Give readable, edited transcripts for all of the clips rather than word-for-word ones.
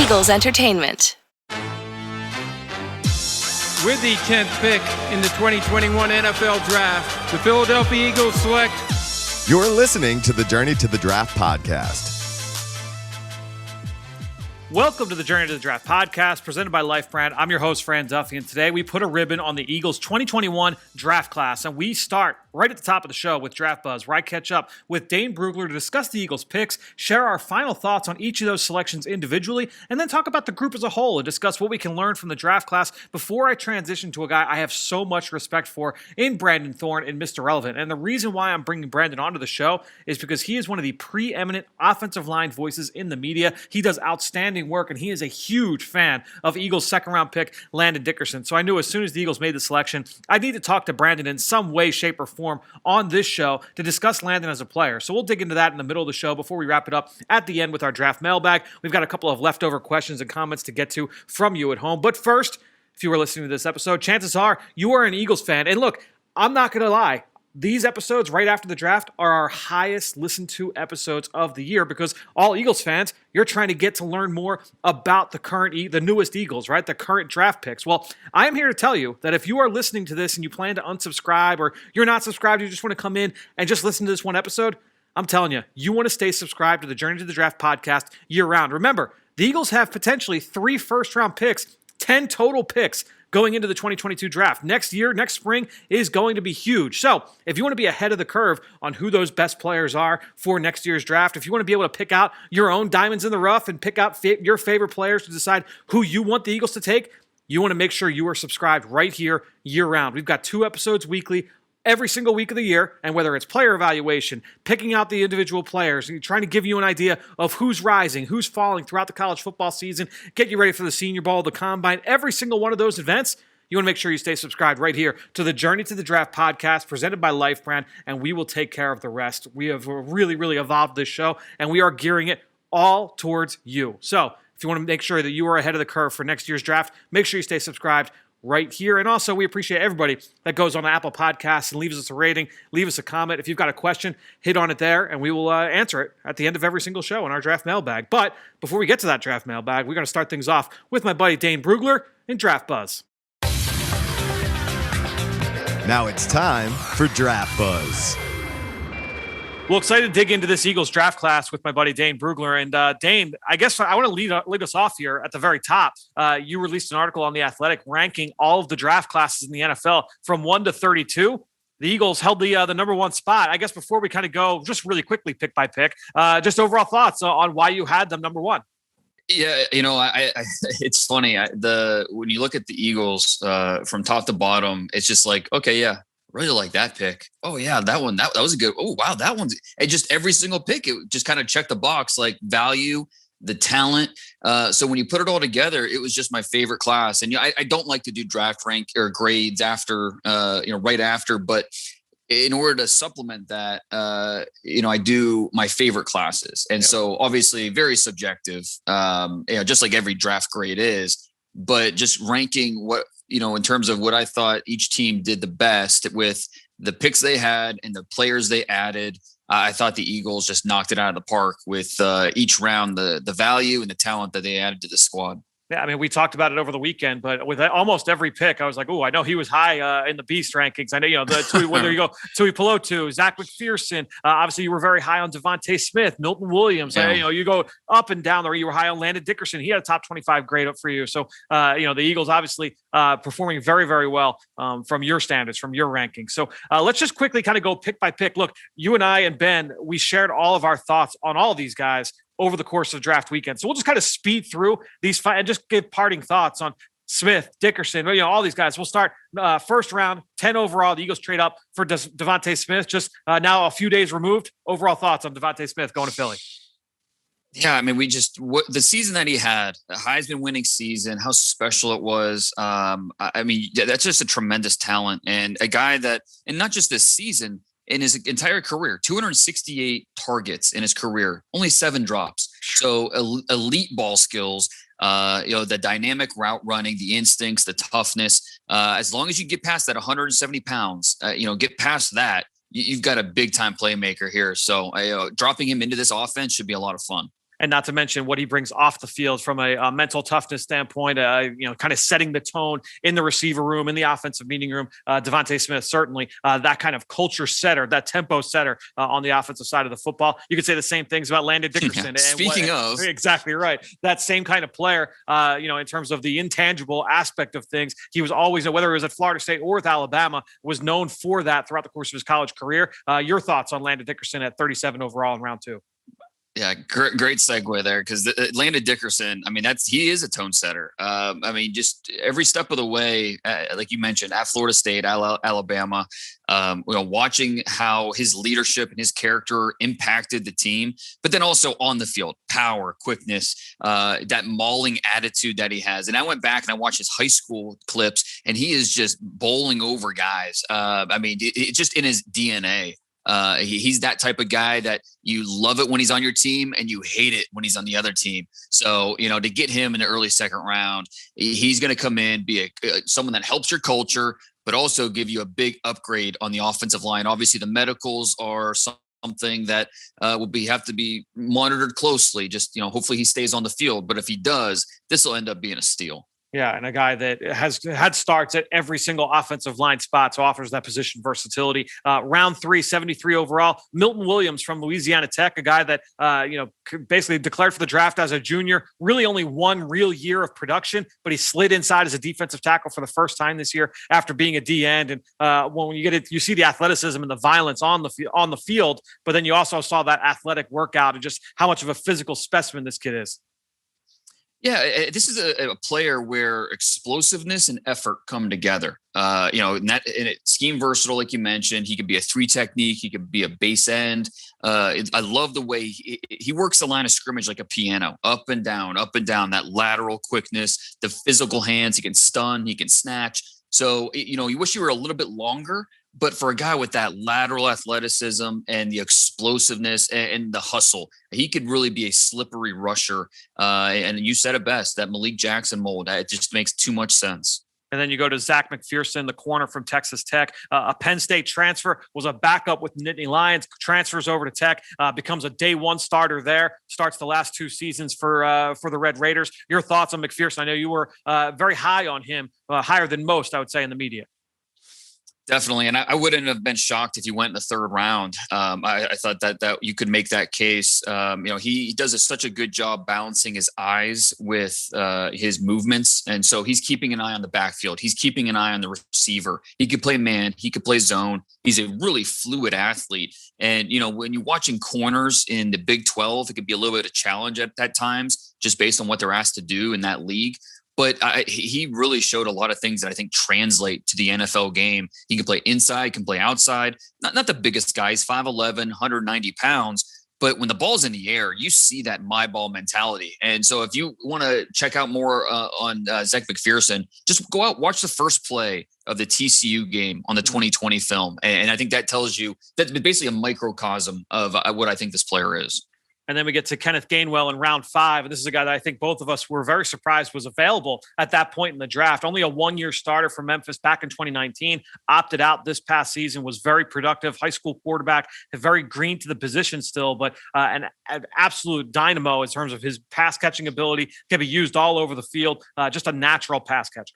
Eagles Entertainment. With the 10th pick in the 2021 NFL Draft, the Philadelphia Eagles select. You're listening to the Journey to the Draft podcast. Welcome to the Journey to the Draft podcast, presented by Life Brand. I'm your host, Fran Duffy, and today we put a ribbon on the Eagles' 2021 draft class, and we start right at the top of the show with Draft Buzz, where I catch up with Dane Brugler to discuss the Eagles' picks, share our final thoughts on each of those selections individually, and then talk about the group as a whole and discuss what we can learn from the draft class before I transition to a guy I have so much respect for in Brandon Thorn and Mr. Relevant. And the reason why I'm bringing Brandon onto the show is because he is one of the preeminent offensive line voices in the media. He does outstanding work, and he is a huge fan of Eagles' second-round pick, Landon Dickerson. So I knew as soon as the Eagles made the selection, I need to talk to Brandon in some way, shape, or form on this show to discuss Landon as a player. So we'll dig into that in the middle of the show before we wrap it up at the end with our draft mailbag. We've got a couple of leftover questions and comments to get to from you at home. But first, if you were listening to this episode, chances are you are an Eagles fan. And look, I'm not going to lie. These episodes right after the draft are our highest listened to episodes of the year because all Eagles fans, you're trying to get to learn more about the newest Eagles, right? The current draft picks. Well, I am here to tell you that if you are listening to this and you plan to unsubscribe or you're not subscribed, you just want to come in and just listen to this one episode, I'm telling you, you want to stay subscribed to the Journey to the Draft podcast year round. Remember, the Eagles have potentially 3 first-round picks, 10 total picks going into the 2022 draft. Next spring is going to be huge. So if you want to be ahead of the curve on who those best players are for next year's draft, if you want to be able to pick out your own diamonds in the rough and pick out your favorite players to decide who you want the Eagles to take, you want to make sure you are subscribed right here year round. We've got 2 episodes weekly every single week of the year, and whether it's player evaluation, picking out the individual players, trying to give you an idea of who's rising, who's falling throughout the college football season, get you ready for the Senior Bowl, the Combine, every single one of those events, you want to make sure you stay subscribed right here to the Journey to the Draft podcast presented by Life Brand, and we will take care of the rest. We have really, really evolved this show, and we are gearing it all towards you. So if you want to make sure that you are ahead of the curve for next year's draft, make sure you stay subscribed right here. And also, we appreciate everybody that goes on to Apple Podcasts and leaves us a rating, leave us a comment. If you've got a question, hit on it there, and we will answer it at the end of every single show in our draft mailbag. But before we get to that draft mailbag, we're going to start things off with my buddy Dane Brugler in Draft Buzz. Now it's time for Draft Buzz. Well, excited to dig into this Eagles draft class with my buddy Dane Brugler. And Dane, I guess I want to lead us off here at the very top. You released an article on The Athletic ranking all of the draft classes in the NFL from 1 to 32. The Eagles held the number 1 spot. I guess before we kind of go just really quickly pick by pick, just overall thoughts on why you had them number 1. Yeah, I it's funny. When you look at the Eagles from top to bottom, it's just like, okay, yeah. Really like that pick. Oh yeah, that one. That was a good. Oh wow, that one's. It just every single pick, it just kind of checked the box, like value, the talent. So when you put it all together, it was just my favorite class. And I don't like to do draft rank or grades after, right after. But in order to supplement that, I do my favorite classes. And so obviously very subjective. Just like every draft grade is. But just ranking what. In terms of what I thought each team did the best with the picks they had and the players they added, I thought the Eagles just knocked it out of the park with each round, the value and the talent that they added to the squad. Yeah, I mean, we talked about it over the weekend, but with almost every pick, I was like, oh, I know he was high in the Beast rankings. I know, whether you go Tui Pelotu, Zach McPherson, obviously you were very high on Devontae Smith, Milton Williams. Yeah. You go up and down there. You were high on Landon Dickerson. He had a top 25 grade up for you. So, the Eagles obviously performing very, very well from your standards, from your rankings. So let's just quickly kind of go pick by pick. Look, you and I and Ben, we shared all of our thoughts on all of these guys over the course of draft weekend. So we'll just kind of speed through these five and just give parting thoughts on Smith, Dickerson, all these guys. We'll start first round, 10 overall. The Eagles trade up for Devontae Smith, just now a few days removed. Overall thoughts on Devontae Smith going to Philly? Yeah, I mean, the season that he had, a Heisman winning season, how special it was. That's just a tremendous talent and a guy that, and not just this season, in his entire career, 268 targets in his career, only 7 drops. So elite ball skills, the dynamic route running, the instincts, the toughness. As long as you get past that 170 pounds, get past that, you've got a big time playmaker here. So dropping him into this offense should be a lot of fun. And not to mention what he brings off the field from a mental toughness standpoint, kind of setting the tone in the receiver room, in the offensive meeting room. Devontae Smith, certainly that kind of culture setter, that tempo setter on the offensive side of the football. You could say the same things about Landon Dickerson. Speaking of. Exactly right. That same kind of player, in terms of the intangible aspect of things, he was always, whether it was at Florida State or with Alabama, was known for that throughout the course of his college career. Your thoughts on Landon Dickerson at 37 overall in round 2? Yeah, great segue there, because Landon Dickerson, I mean, he is a tone setter. I mean, just every step of the way, like you mentioned, at Florida State, Alabama, watching how his leadership and his character impacted the team, but then also on the field, power, quickness, that mauling attitude that he has. And I went back and I watched his high school clips, and he is just bowling over guys. I mean, it's just in his DNA. He's that type of guy that you love it when he's on your team and you hate it when he's on the other team. So, to get him in the early second round, he's going to come in, be someone that helps your culture, but also give you a big upgrade on the offensive line. Obviously, the medicals are something that have to be monitored closely. Just, hopefully he stays on the field. But if he does, this will end up being a steal. Yeah, and a guy that has had starts at every single offensive line spot, so offers that position versatility. Round 3, 73 overall. Milton Williams from Louisiana Tech, a guy that, basically declared for the draft as a junior. Really only one real year of production, but he slid inside as a defensive tackle for the first time this year after being a D end. And when you get it, you see the athleticism and the violence on the field, but then you also saw that athletic workout and just how much of a physical specimen this kid is. Yeah, this is a player where explosiveness and effort come together. Scheme versatile, like you mentioned. He could be a 3 technique. He could be a base end. I love the way he works the line of scrimmage like a piano, up and down, that lateral quickness, the physical hands. He can stun, he can snatch. So, you wish you were a little bit longer, but for a guy with that lateral athleticism and the explosiveness and the hustle, he could really be a slippery rusher. And you said it best, that Malik Jackson mold. It just makes too much sense. And then you go to Zach McPherson, the corner from Texas Tech, a Penn State transfer, was a backup with Nittany Lions, transfers over to Tech, becomes a day 1 starter there, starts the last 2 seasons for the Red Raiders. Your thoughts on McPherson? I know you were very high on him, higher than most, I would say, in the media. Definitely. And I wouldn't have been shocked if he went in the 3rd round. I thought that you could make that case. He does such a good job balancing his eyes with his movements. And so he's keeping an eye on the backfield. He's keeping an eye on the receiver. He could play man. He could play zone. He's a really fluid athlete. And, when you're watching corners in the Big 12, it could be a little bit of a challenge at times, just based on what they're asked to do in that league. But he really showed a lot of things that I think translate to the NFL game. He can play inside, can play outside. Not the biggest guy. He's 5'11", 190 pounds. But when the ball's in the air, you see that my ball mentality. And so if you want to check out more on Zach McPherson, just go out, watch the first play of the TCU game on the 2020 film. And I think that tells you that's basically a microcosm of what I think this player is. And then we get to Kenneth Gainwell in round 5. And this is a guy that I think both of us were very surprised was available at that point in the draft. Only a 1-year starter for Memphis back in 2019, opted out this past season, was very productive, high school quarterback, very green to the position still, but an absolute dynamo in terms of his pass catching ability, can be used all over the field, just a natural pass catcher.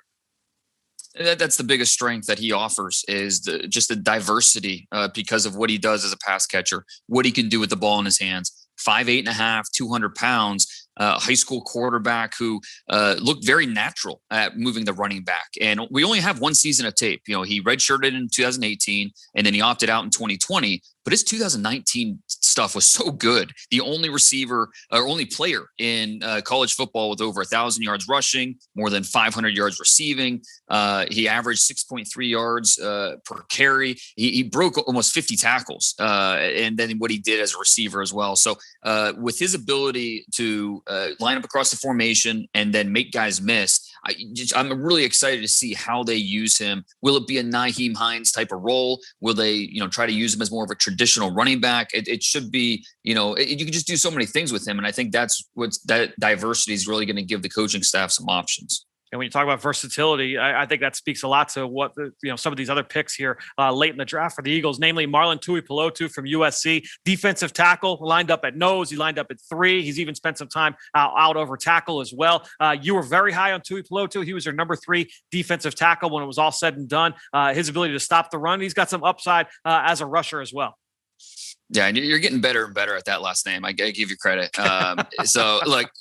That's the biggest strength that he offers, is just the diversity because of what he does as a pass catcher, what he can do with the ball in his hands. 5'8.5", 200 pounds, high school quarterback who looked very natural at moving the running back. And we only have 1 season of tape. He redshirted in 2018 and then he opted out in 2020. But his 2019 stuff was so good. The only receiver or only player in college football with over 1,000 yards rushing, more than 500 yards receiving. He averaged 6.3 yards per carry. He broke almost 50 tackles. And then what he did as a receiver as well. So with his ability to line up across the formation and then make guys miss, I'm really excited to see how they use him. Will it be a Nyheim Hines type of role? Will they, try to use him as more of a traditional running back? It should be, you can just do so many things with him. And I think that diversity is really going to give the coaching staff some options. And when you talk about versatility, I think that speaks a lot to what some of these other picks here late in the draft for the Eagles, namely Marlon Tuipulotu from USC, defensive tackle, lined up at nose. He lined up at 3. He's even spent some time out over tackle as well. You were very high on Tuipulotu. He was your number 3 defensive tackle when it was all said and done. His ability to stop the run, he's got some upside as a rusher as well. Yeah, and you're getting better and better at that last name. I give you credit. So, like,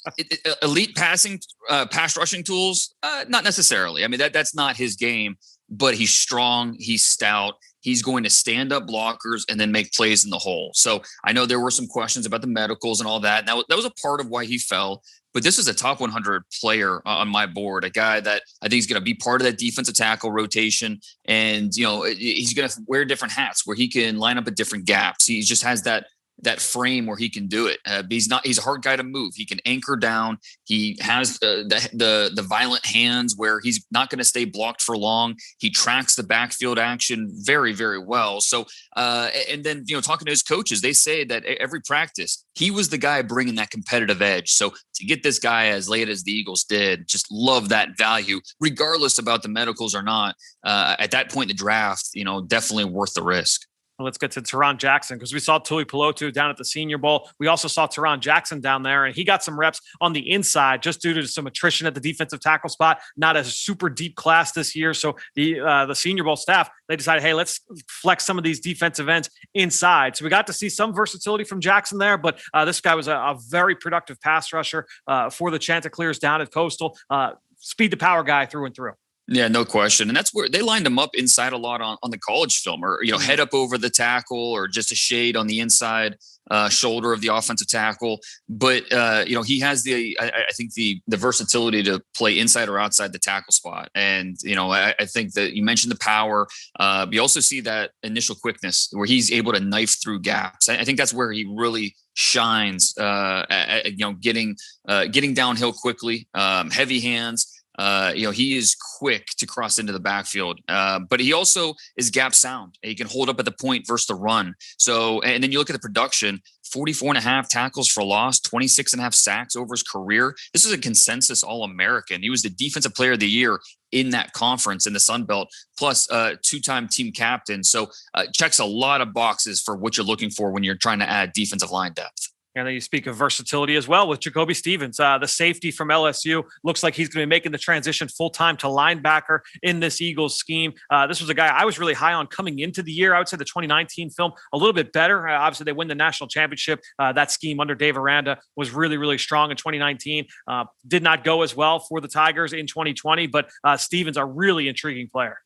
elite pass rushing tools, not necessarily. I mean, that's not his game. But he's strong. He's stout. He's going to stand up blockers and then make plays in the hole. So I know there were some questions about the medicals and all that. And that was a part of why he fell. But this is a top 100 player on my board, a guy that I think is going to be part of that defensive tackle rotation. And, he's going to wear different hats where he can line up at different gaps. He just has that frame where he can do it. He's a hard guy to move. He can anchor down. He has the violent hands where he's not going to stay blocked for long. He tracks the backfield action very, very well. So, and then, talking to his coaches, they say that every practice, he was the guy bringing that competitive edge. So to get this guy as late as the Eagles did, just love that value, regardless about the medicals or not. At that point in the draft, definitely worth the risk. Let's get to Teron Jackson, because we saw Tuipulotu down at the Senior Bowl. We also saw Teron Jackson down there, and he got some reps on the inside just due to some attrition at the defensive tackle spot. Not a super deep class this year. So the Senior Bowl staff, they decided, hey, let's flex some of these defensive ends inside. So we got to see some versatility from Jackson there, but this guy was a very productive pass rusher for the Chanticleers down at Coastal. Speed to power guy through and through. Yeah, no question. And that's where they lined him up inside a lot on the college film, or, head up over the tackle, or just a shade on the inside shoulder of the offensive tackle. But, he has I think the versatility to play inside or outside the tackle spot. And, I think that you mentioned the power. You also see that initial quickness where he's able to knife through gaps. I think that's where he really shines, getting downhill quickly, heavy hands. He is quick to cross into the backfield, but he also is gap sound. He can hold up at the point versus the run. So, and then you look at the production, 44.5 tackles for loss, 26.5 sacks over his career. This is a consensus All-American. He was the defensive player of the year in that conference in the Sun Belt, plus two-time team captain. So checks a lot of boxes for what you're looking for when you're trying to add defensive line depth. And then you speak of versatility as well with Jacoby Stevens, the safety from LSU. Looks like he's going to be making the transition full-time to linebacker in this Eagles scheme. This was a guy I was really high on coming into the year. I would say the 2019 film a little bit better. Obviously, they win the national championship. That scheme under Dave Aranda was really, really strong in 2019. Did not go as well for the Tigers in 2020, but Stevens, a really intriguing player.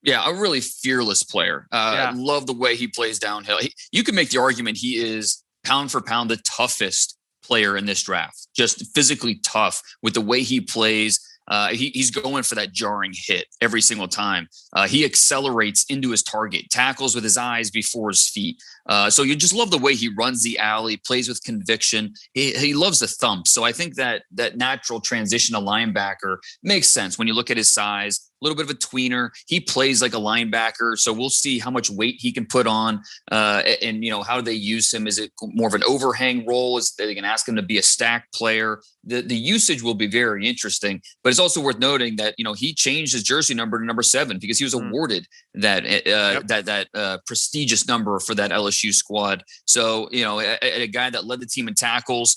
Yeah, a really fearless player. Love the way he plays downhill. You can make the argument he is pound for pound the toughest player in this draft, just physically tough with the way he plays. He's going for that jarring hit every single time. He accelerates into his target, tackles with his eyes before his feet. So you just love the way he runs the alley, plays with conviction. He loves the thump. So I think that natural transition to linebacker makes sense when you look at his size. A little bit of a tweener. He plays like a linebacker, so we'll see how much weight he can put on, and how they use him. Is it more of an overhang role? Is they can ask him to be a stack player? The usage will be very interesting, but it's also worth noting that he changed his jersey number to number 7 because he was awarded that prestigious number for that LSU squad. So a guy that led the team in tackles.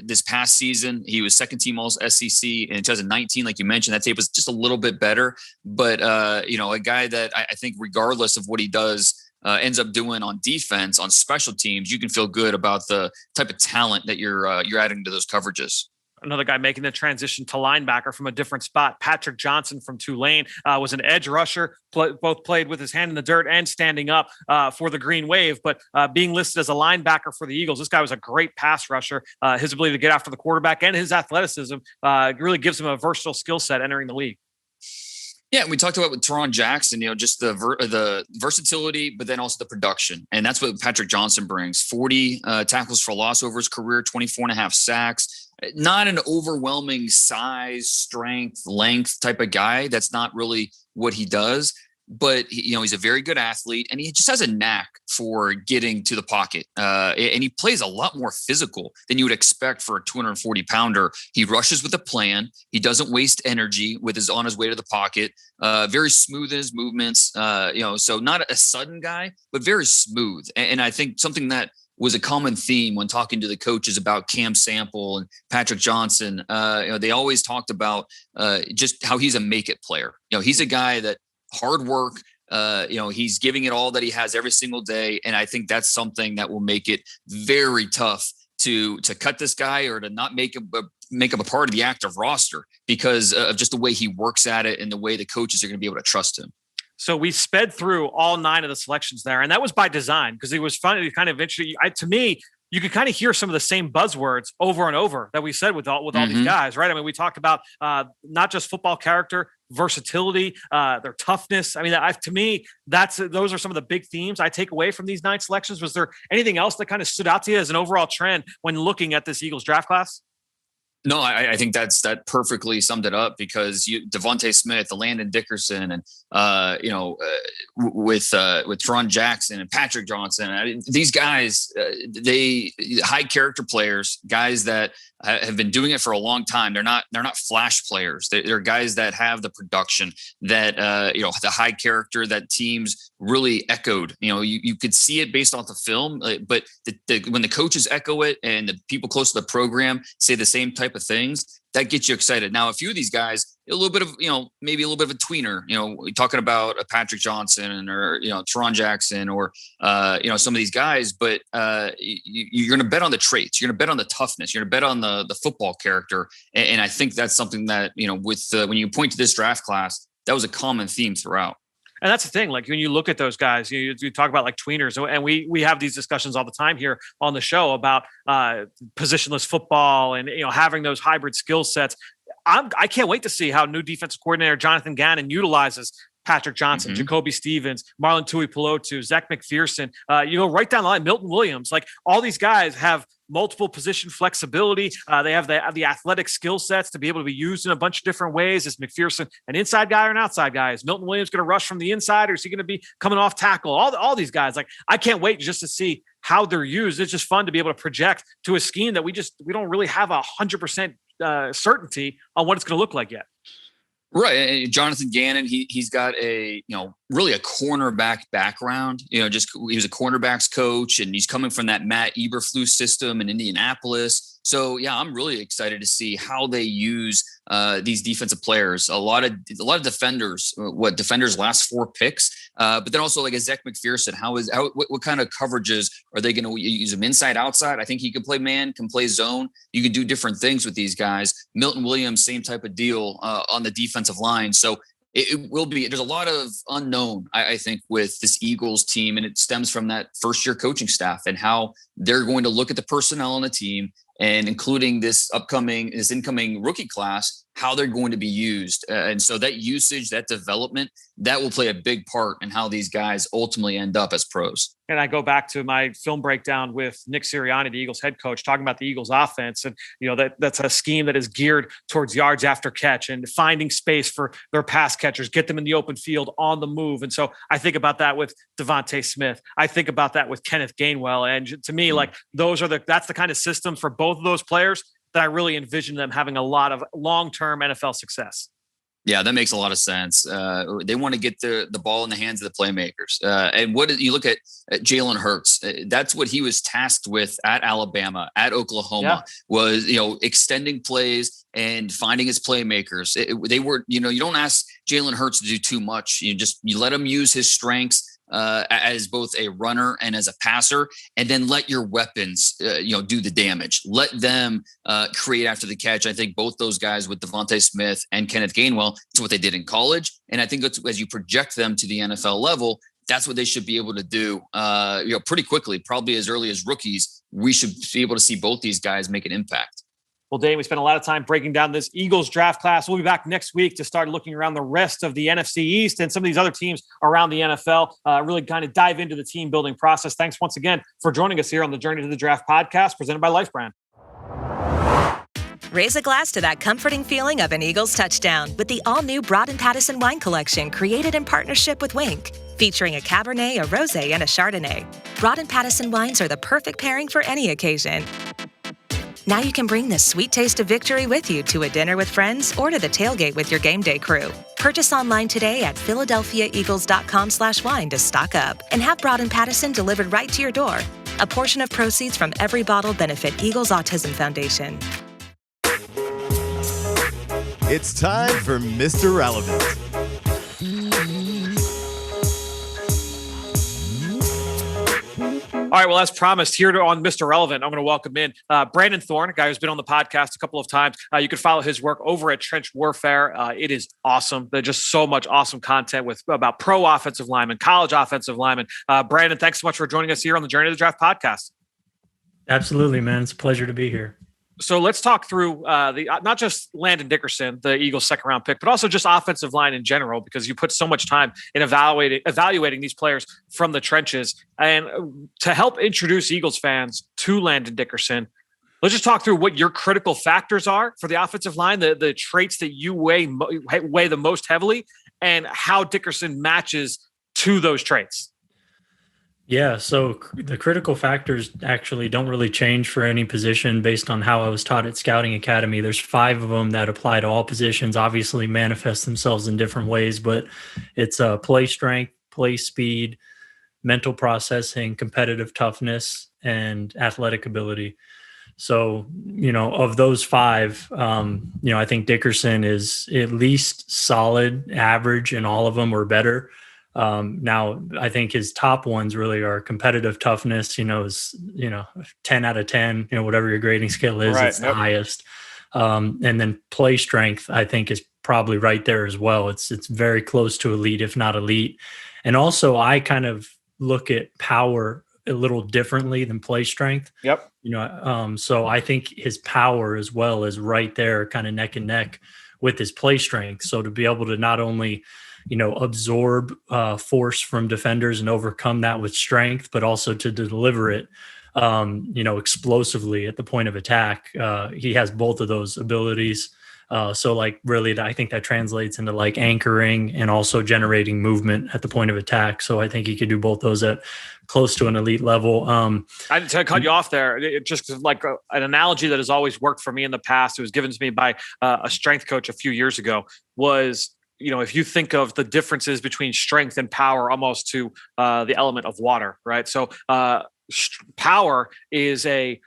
This past season, he was second team all SEC in 2019. Like you mentioned, that tape was just a little bit better, but a guy that I think regardless of what he does, ends up doing on defense, on special teams, you can feel good about the type of talent that you're adding to those coverages. Another guy making the transition to linebacker from a different spot, Patrick Johnson from Tulane, was an edge rusher, both played with his hand in the dirt and standing up for the Green Wave, but being listed as a linebacker for the Eagles. This guy was a great pass rusher. His ability to get after the quarterback and his athleticism really gives him a versatile skill set entering the league. Yeah, we talked about with Teron Jackson, just the versatility, but then also the production. And that's what Patrick Johnson brings. 40 tackles for loss over his career, 24.5 sacks. Not an overwhelming size, strength, length type of guy. That's not really what he does. but he's a very good athlete, and he just has a knack for getting to the pocket. And he plays a lot more physical than you would expect for a 240 pounder. He rushes with a plan. He doesn't waste energy on his way to the pocket. Very smooth in his movements. So not a sudden guy, but very smooth. And I think something that was a common theme when talking to the coaches about Cam Sample and Patrick Johnson. They always talked about just how he's a make it player. He's a guy that hard work. He's giving it all that he has every single day. And I think that's something that will make it very tough to cut this guy or to not make him a part of the active roster because of just the way he works at it and the way the coaches are going to be able to trust him. So we sped through all 9 of the selections there, and that was by design because it was fun. It kind of interesting. To me, you could kind of hear some of the same buzzwords over and over that we said with all these guys, right? I mean, we talked about not just football character, versatility, their toughness. I mean, to me, those are some of the big themes I take away from these 9 selections. Was there anything else that kind of stood out to you as an overall trend when looking at this Eagles draft class? No, I think that perfectly summed it up because Devontae Smith, the Landon Dickerson, and with Fran Jackson and Patrick Johnson, these guys, they high character players, guys that have been doing it for a long time. They're not flash players. They're guys that have the production that the high character that teams really echoed. You could see it based off the film, but when the coaches echo it and the people close to the program say the same type of things, that gets you excited. Now, a few of these guys, a little bit of, maybe a little bit of a tweener, talking about a Patrick Johnson or, Teron Jackson or, some of these guys, but you're going to bet on the traits. You're going to bet on the toughness. You're going to bet on the football character. And I think that's something that, when you point to this draft class, that was a common theme throughout. And that's the thing. Like when you look at those guys, you talk about like tweeners, and we have these discussions all the time here on the show about positionless football and having those hybrid skill sets. I can't wait to see how new defensive coordinator Jonathan Gannon utilizes Patrick Johnson, Jacoby Stevens, Marlon Tuipulotu, Zach McPherson, right down the line, Milton Williams. Like all these guys have multiple position flexibility. They have the athletic skill sets to be able to be used in a bunch of different ways. Is McPherson an inside guy or an outside guy? Is Milton Williams going to rush from the inside, or is he going to be coming off tackle? All these guys, like I can't wait just to see how they're used. It's just fun to be able to project to a scheme that we don't really have 100% certainty on what it's going to look like yet. Right. And Jonathan Gannon, he's got really a cornerback background. He was a cornerbacks coach, and he's coming from that Matt Eberflus system in Indianapolis. So yeah, I'm really excited to see how they use these defensive players. A lot of defenders. Defenders last 4 picks, but then also like a Zach McPherson. What kind of coverages are they going to use him inside, outside? I think he can play man, can play zone. You can do different things with these guys. Milton Williams, same type of deal on the defensive line. So it will be. There's a lot of unknown, I think, with this Eagles team, and it stems from that first-year coaching staff and how they're going to look at the personnel on the team, and including this incoming rookie class, how they're going to be used. And so that usage, that development, that will play a big part in how these guys ultimately end up as pros. And I go back to my film breakdown with Nick Sirianni, the Eagles head coach, talking about the Eagles offense. And, that's a scheme that is geared towards yards after catch and finding space for their pass catchers, get them in the open field on the move. And so I think about that with Devontae Smith. I think about that with Kenneth Gainwell. And to me, like that's the kind of system for both of those players that I really envision them having a lot of long-term NFL success. Yeah, that makes a lot of sense. They want to get the ball in the hands of the playmakers. And you look at Jalen Hurts, that's what he was tasked with at Alabama, at Oklahoma, was, extending plays and finding his playmakers. They were, you don't ask Jalen Hurts to do too much. You let him use his strengths as both a runner and as a passer, and then let your weapons, do the damage. Let them create after the catch. I think both those guys with Devontae Smith and Kenneth Gainwell, it's what they did in college. And I think that's, as you project them to the NFL level, that's what they should be able to do, pretty quickly, probably as early as rookies. We should be able to see both these guys make an impact. Well, Dane, we spent a lot of time breaking down this Eagles draft class. We'll be back next week to start looking around the rest of the NFC East and some of these other teams around the NFL, really kind of dive into the team building process. Thanks once again for joining us here on the Journey to the Draft podcast presented by Life Brand. Raise a glass to that comforting feeling of an Eagles touchdown with the all-new Broad & Pattison wine collection created in partnership with Wink, featuring a Cabernet, a Rosé, and a Chardonnay. Broad & Pattison wines are the perfect pairing for any occasion. Now you can bring the sweet taste of victory with you to a dinner with friends or to the tailgate with your game day crew. Purchase online today at philadelphiaeagles.com/wine to stock up and have Broad & Pattison delivered right to your door. A portion of proceeds from every bottle benefit Eagles Autism Foundation. It's time for Mr. Relevant. All right, well, as promised, here on Mr. Relevant, I'm going to welcome in Brandon Thorn, a guy who's been on the podcast a couple of times. You can follow his work over at Trench Warfare. It is awesome. There's just so much awesome content about pro offensive linemen, college offensive linemen. Brandon, thanks so much for joining us here on the Journey to the Draft podcast. Absolutely, man. It's a pleasure to be here. So let's talk through not just Landon Dickerson, the Eagles' second-round pick, but also just offensive line in general, because you put so much time in evaluating these players from the trenches. And to help introduce Eagles fans to Landon Dickerson, let's just talk through what your critical factors are for the offensive line, the traits that you weigh the most heavily, and how Dickerson matches to those traits. Yeah, so the critical factors actually don't really change for any position based on how I was taught at Scouting Academy. There's 5 of them that apply to all positions, obviously manifest themselves in different ways, but it's play strength, play speed, mental processing, competitive toughness, and athletic ability. So, of those 5, I think Dickerson is at least solid, average in all of them or better. Now I think his top ones really are competitive toughness, is 10 out of 10, whatever your grading scale is, right. It's the highest. And then play strength, I think, is probably right there as well. It's very close to elite, if not elite. And also I kind of look at power a little differently than play strength. Yep. So I think his power as well is right there, kind of neck and neck with his play strength. So to be able to not only absorb force from defenders and overcome that with strength, but also to deliver it, explosively at the point of attack. He has both of those abilities. So really, I think that translates into anchoring and also generating movement at the point of attack. So I think he could do both those at close to an elite level. I didn't to cut you off there. It just an analogy that has always worked for me in the past. It was given to me by a strength coach a few years ago was, if you think of the differences between strength and power almost to the element of water, right? So power is a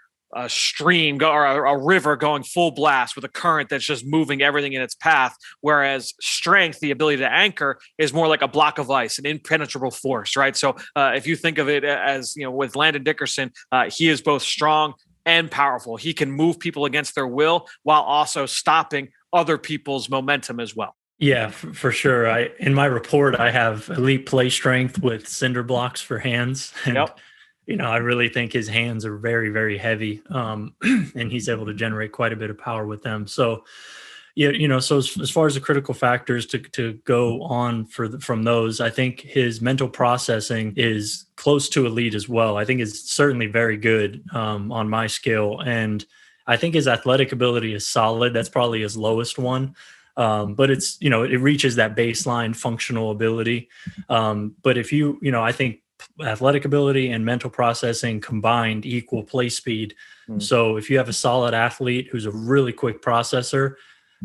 stream or a river going full blast with a current that's just moving everything in its path. Whereas strength, the ability to anchor, is more like a block of ice, an impenetrable force, right? So if you think of it as, with Landon Dickerson, he is both strong and powerful. He can move people against their will while also stopping other people's momentum as well. Yeah, for sure. In my report, I have elite play strength with cinder blocks for hands. And, yep. I really think his hands are very, very heavy, and he's able to generate quite a bit of power with them. So, so as far as the critical factors to go on from those, I think his mental processing is close to elite as well. I think it's certainly very good on my scale. And I think his athletic ability is solid. That's probably his lowest one. But it's, it reaches that baseline functional ability. But if I think athletic ability and mental processing combined equal play speed. So if you have a solid athlete who's a really quick processor,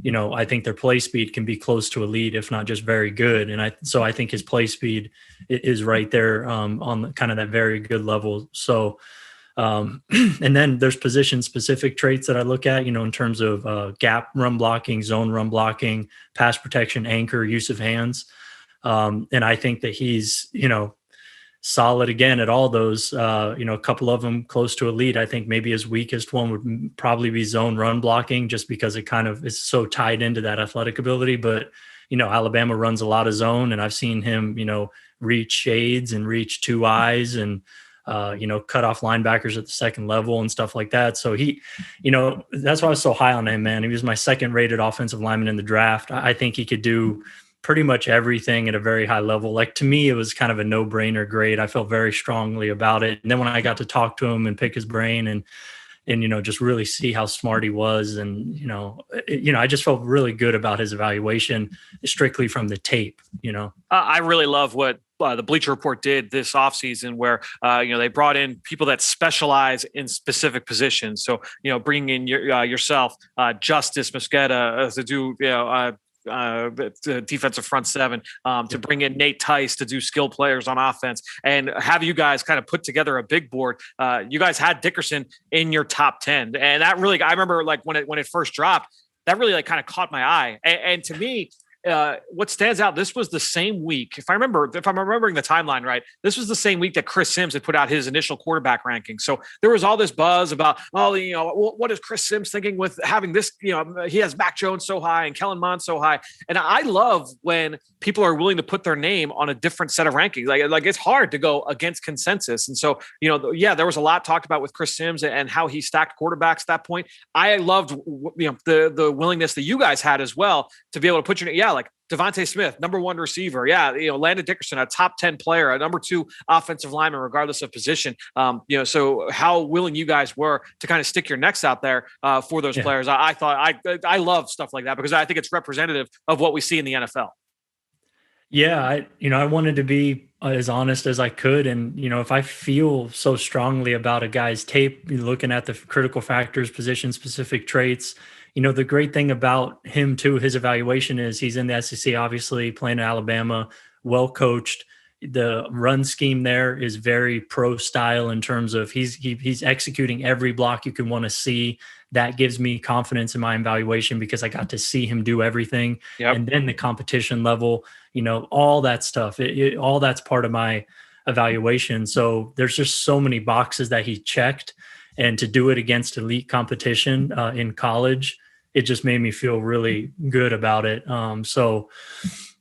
I think their play speed can be close to elite, if not just very good. And so I think his play speed is right there on kind of that very good level. So, and then there's position specific traits that I look at, in terms of gap run blocking, zone run blocking, pass protection, anchor, use of hands. And I think that he's, solid again at all those, a couple of them close to elite. I think maybe his weakest one would probably be zone run blocking, just because it kind of is so tied into that athletic ability. But, Alabama runs a lot of zone, and I've seen him, reach shades and reach two eyes and, cut off linebackers at the second level and stuff like that. So he, that's why I was so high on him, man. He was my second rated offensive lineman in the draft. I think he could do pretty much everything at a very high level. To me, it was kind of a no-brainer grade. I felt very strongly about it. And then when I got to talk to him and pick his brain and, and, just really see how smart he was. And, I just felt really good about his evaluation strictly from the tape, I really love what the Bleacher Report did this offseason where, they brought in people that specialize in specific positions. So, bringing in yourself, Justice Mosqueda to do, the defensive front seven, to bring in Nate Tice to do skill players on offense, and have you guys kind of put together a big board. You guys had Dickerson in your top 10, and that really, I remember like when it first dropped, that really like kind of caught my eye. And to me, what stands out, this was the same week, if I'm remembering the timeline right, this was the same week that Chris Sims had put out his initial quarterback ranking. So there was all this buzz about, what is Chris Sims thinking with having this, he has Mac Jones so high and Kellen Mond so high. And I love when people are willing to put their name on a different set of rankings. Like it's hard to go against consensus. And so, there was a lot talked about with Chris Sims and how he stacked quarterbacks at that point. I loved, the willingness that you guys had as well to be able to put like Devontae Smith, number 1 receiver. Yeah. Landon Dickerson, a top 10 player, a number 2 offensive lineman, regardless of position. So how willing you guys were to kind of stick your necks out there for those players. I thought I love stuff like that because I think it's representative of what we see in the NFL. Yeah. I wanted to be as honest as I could. And, if I feel so strongly about a guy's tape, looking at the critical factors, position specific traits, the great thing about him too, his evaluation is he's in the SEC, obviously playing at Alabama, well coached. The run scheme there is very pro style in terms of he's executing every block you can want to see. That gives me confidence in my evaluation because I got to see him do everything. Yep. And then the competition level, all that stuff, all that's part of my evaluation. So there's just so many boxes that he checked. And to do it against elite competition in college, it just made me feel really good about it. So,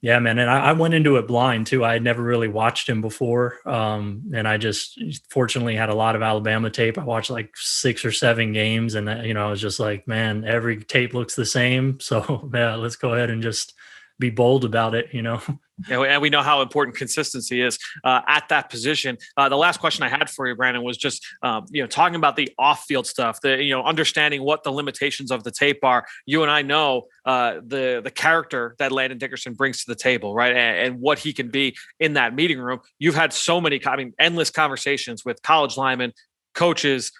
yeah, man. And I went into it blind too. I had never really watched him before. And I just fortunately had a lot of Alabama tape. I watched like 6 or 7 games and, I was just like, man, every tape looks the same. So, yeah, let's go ahead and just be bold about it, Yeah, and we know how important consistency is at that position. The last question I had for you, Brandon, was just talking about the off-field stuff. Understanding what the limitations of the tape are. You and I know the character that Landon Dickerson brings to the table, right, and what he can be in that meeting room. You've had so many, endless conversations with college linemen, coaches,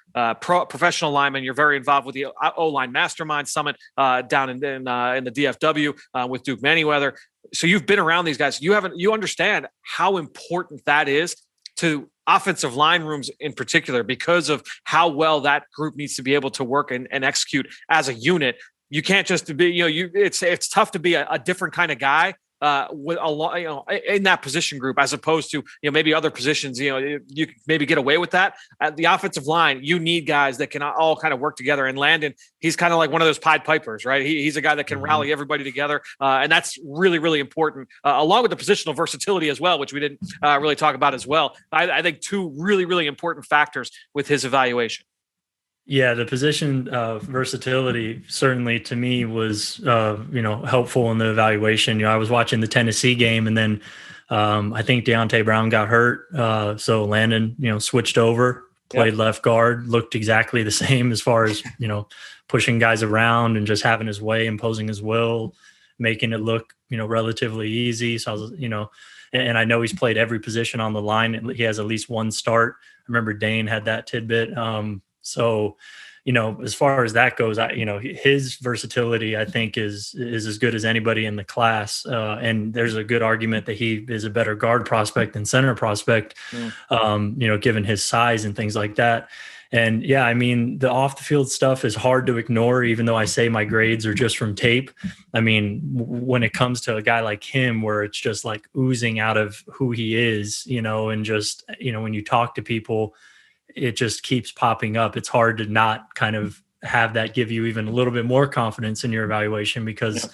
professional linemen. You're very involved with the O-line Mastermind Summit down in the DFW with Duke Manyweather. So you've been around these guys. You understand how important that is to offensive line rooms in particular because of how well that group needs to be able to work and execute as a unit. You can't just be, it's tough to be a different kind of guy with a lot, in that position group, as opposed to, maybe other positions, you can maybe get away with that. At the offensive line, you need guys that can all kind of work together. And Landon, he's kind of like one of those Pied Pipers, right? He's a guy that can rally everybody together. And that's really, really important, along with the positional versatility as well, which we didn't really talk about as well. I think 2 really, really important factors with his evaluation. Yeah, the position versatility certainly to me was, helpful in the evaluation. I was watching the Tennessee game and then I think Deontay Brown got hurt. So Landon, switched over, played left guard, looked exactly the same as far as, pushing guys around and just having his way, imposing his will, making it look, relatively easy. So I was, and I know he's played every position on the line. He has at least 1 start. I remember Dane had that tidbit. So, as far as that goes, his versatility, I think, is as good as anybody in the class. And there's a good argument that he is a better guard prospect than center prospect, given his size and things like that. And yeah, the off the field stuff is hard to ignore, even though I say my grades are just from tape. When it comes to a guy like him, where it's just like oozing out of who he is, and just, when you talk to people, it just keeps popping up. It's hard to not kind of have that give you even a little bit more confidence in your evaluation because,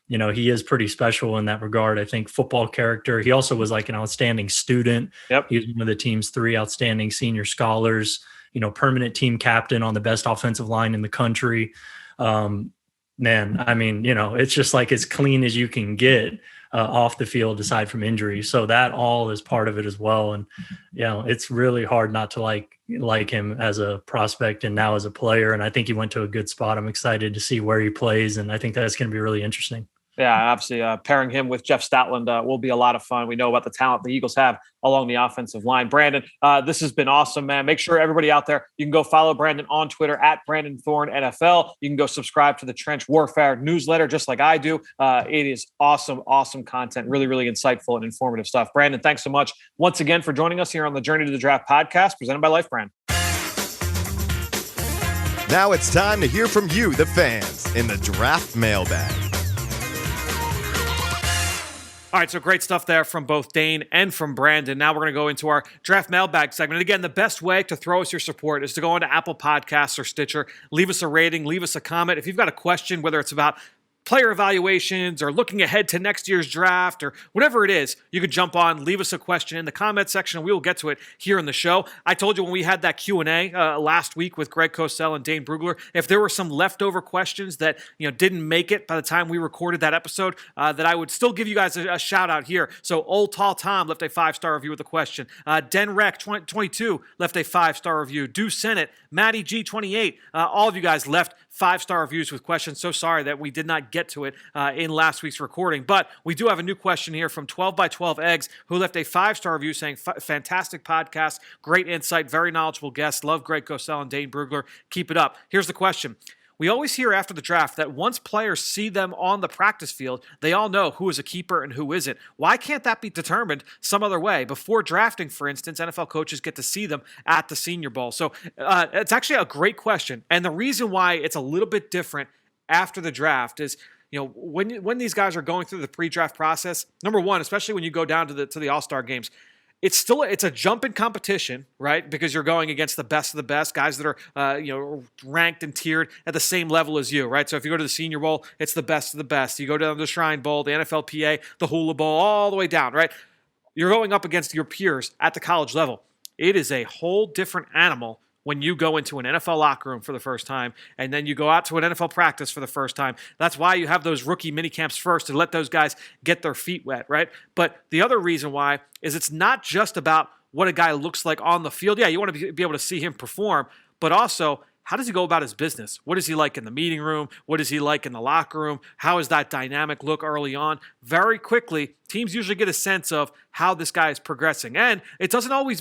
he is pretty special in that regard. I think football character. He also was like an outstanding student. Yep. He was one of the team's 3 outstanding senior scholars, permanent team captain on the best offensive line in the country. It's just like as clean as you can get off the field aside from injury. So that all is part of it as well. And, it's really hard not to like like him as a prospect and now as a player. And I think he went to a good spot. I'm excited to see where he plays, and I think that's going to be really interesting. Yeah, absolutely. Pairing him with Jeff Stoutland will be a lot of fun. We know about the talent the Eagles have along the offensive line. Brandon, this has been awesome, man. Make sure everybody out there, you can go follow Brandon on Twitter at Brandon Thorn NFL. You can go subscribe to the Trench Warfare newsletter just like I do. It is awesome, awesome content. Really, really insightful and informative stuff. Brandon, thanks so much once again for joining us here on the Journey to the Draft podcast presented by Life Brand. Now it's time to hear from you, the fans, in the draft mailbag. All right, so great stuff there from both Dane and from Brandon. Now we're going to go into our draft mailbag segment. And again, the best way to throw us your support is to go into Apple Podcasts or Stitcher, leave us a rating, leave us a comment. If you've got a question, whether it's about player evaluations or looking ahead to next year's draft or whatever it is, you could jump on, leave us a question in the comment section, and we will get to it here in the show. I told you when we had that Q&A last week with Greg Cosell and Dane Brugler, if there were some leftover questions that didn't make it by the time we recorded that episode, that I would still give you guys a shout out here. So Old Tall Tom left a 5-star review with a question. Denrec 22 left a 5-star review. Do Senate, Matty G28, all of you guys left 5-star reviews with questions. So sorry that we did not get to it in last week's recording. But we do have a new question here from 12 by 12 Eggs, who left a 5-star review saying, fantastic podcast, great insight, very knowledgeable guest. Love Greg Cosell and Dane Brugler. Keep it up. Here's the question. We always hear after the draft that once players see them on the practice field, they all know who is a keeper and who isn't. Why can't that be determined some other way? Before drafting, for instance, NFL coaches get to see them at the Senior Bowl. So it's actually a great question. And the reason why it's a little bit different after the draft is, when these guys are going through the pre-draft process, number one, especially when you go down to the All-Star games, it's a jump in competition, right? Because you're going against the best of the best, guys that are ranked and tiered at the same level as you, right? So if you go to the Senior Bowl, it's the best of the best. You go down to the Shrine Bowl, the NFLPA, the Hula Bowl, all the way down, right? You're going up against your peers at the college level. It is a whole different animal when you go into an NFL locker room for the first time, and then you go out to an NFL practice for the first time. That's why you have those rookie mini camps first, to let those guys get their feet wet, right? But the other reason why is it's not just about what a guy looks like on the field. Yeah, you want to be able to see him perform, but also, how does he go about his business? What is he like in the meeting room? What is he like in the locker room? How does that dynamic look early on? Very quickly, teams usually get a sense of how this guy is progressing. And it doesn't always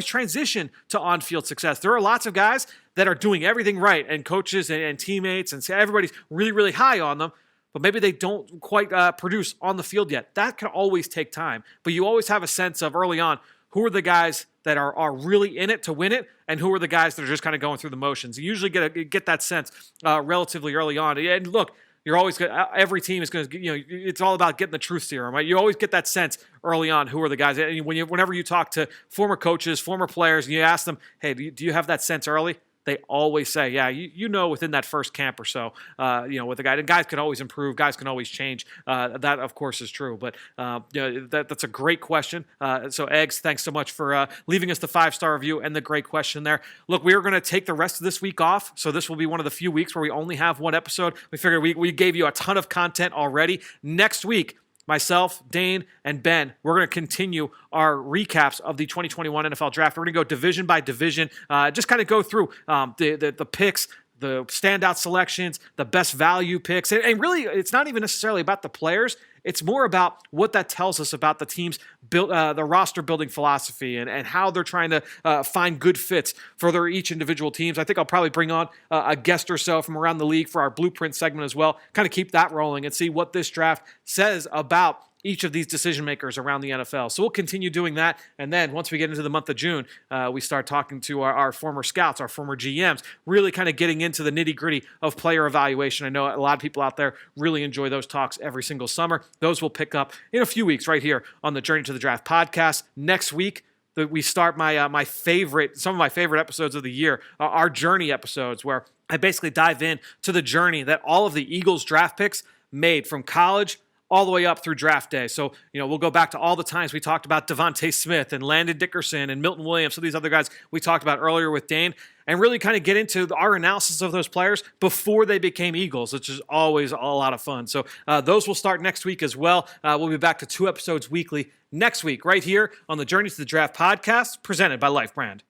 transition to on-field success. There are lots of guys that are doing everything right, and coaches and teammates and everybody's really, really high on them, but maybe they don't quite produce on the field yet. That can always take time. But you always have a sense of early on, who are the guys that are really in it to win it, and who are the guys that are just kind of going through the motions. You usually get that sense relatively early on. And look, you're always every team is going to, it's all about getting the truth serum, right? You always get that sense early on who are the guys. And whenever you talk to former coaches, former players, and you ask them, hey, do you have that sense early? They always say, yeah, within that first camp or so, with the guy. And guys can always improve. Guys can always change. That, of course, is true. But that's a great question. So, Eggs, thanks so much for leaving us the 5-star review and the great question there. Look, we are going to take the rest of this week off. So this will be one of the few weeks where we only have one episode. We figured we gave you a ton of content already. Next week, myself, Dane, and Ben, we're going to continue our recaps of the 2021 NFL Draft. We're going to go division by division, just kind of go through the picks, the standout selections, the best value picks. And really, it's not even necessarily about the players. It's more about what that tells us about the team's the roster building philosophy and how they're trying to find good fits for each individual teams. I think I'll probably bring on a guest or so from around the league for our blueprint segment as well, kind of keep that rolling and see what this draft says about each of these decision makers around the NFL. So we'll continue doing that. And then once we get into the month of June, we start talking to our former scouts, our former GMs, really kind of getting into the nitty gritty of player evaluation. I know a lot of people out there really enjoy those talks every single summer. Those will pick up in a few weeks right here on the Journey to the Draft podcast. Next week, we start some of my favorite episodes of the year, our Journey episodes, where I basically dive in to the journey that all of the Eagles draft picks made from college all the way up through draft day. So, we'll go back to all the times we talked about Devontae Smith and Landon Dickerson and Milton Williams, so these other guys we talked about earlier with Dane, and really kind of get into our analysis of those players before they became Eagles, which is always a lot of fun. So those will start next week as well. We'll be back to 2 episodes weekly next week right here on the Journey to the Draft podcast presented by Life Brand.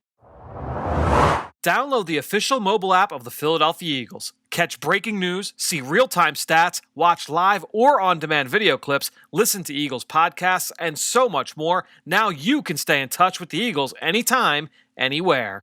Download the official mobile app of the Philadelphia Eagles. Catch breaking news, see real-time stats, watch live or on-demand video clips, listen to Eagles podcasts, and so much more. Now you can stay in touch with the Eagles anytime, anywhere.